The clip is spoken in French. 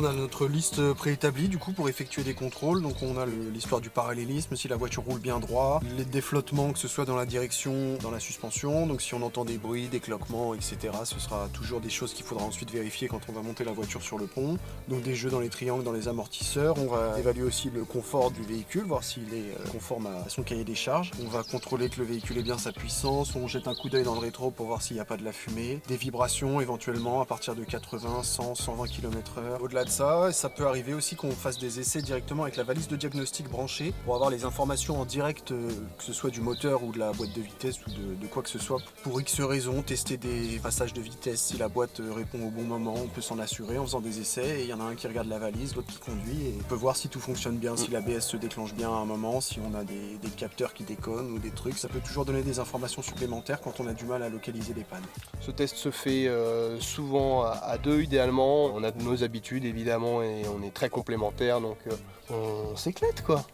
On a notre liste préétablie du coup pour effectuer des contrôles, donc on a l'histoire du parallélisme, si la voiture roule bien droit, les déflottements que ce soit dans la direction, dans la suspension, donc si on entend des bruits, des cloquements, etc. ce sera toujours des choses qu'il faudra ensuite vérifier quand on va monter la voiture sur le pont. Donc des jeux dans les triangles, dans les amortisseurs, on va évaluer aussi le confort du véhicule, voir s'il est conforme à son cahier des charges. On va contrôler que le véhicule ait bien sa puissance, on jette un coup d'œil dans le rétro pour voir s'il n'y a pas de la fumée, des vibrations éventuellement à partir de 80, 100, 120 km/h. Au-delà de ça peut arriver aussi qu'on fasse des essais directement avec la valise de diagnostic branchée pour avoir les informations en direct, que ce soit du moteur ou de la boîte de vitesse ou de quoi que ce soit. Pour X raisons, tester des passages de vitesse, si la boîte répond au bon moment, on peut s'en assurer en faisant des essais. Et il y en a un qui regarde la valise, l'autre qui conduit et on peut voir si tout fonctionne bien, si l'ABS se déclenche bien à un moment, si on a des capteurs qui déconnent ou des trucs. Ça peut toujours donner des informations supplémentaires quand on a du mal à localiser des pannes. Ce test se fait souvent à deux idéalement. On a nos habitudes évidemment et on est très complémentaires donc on s'éclate quoi.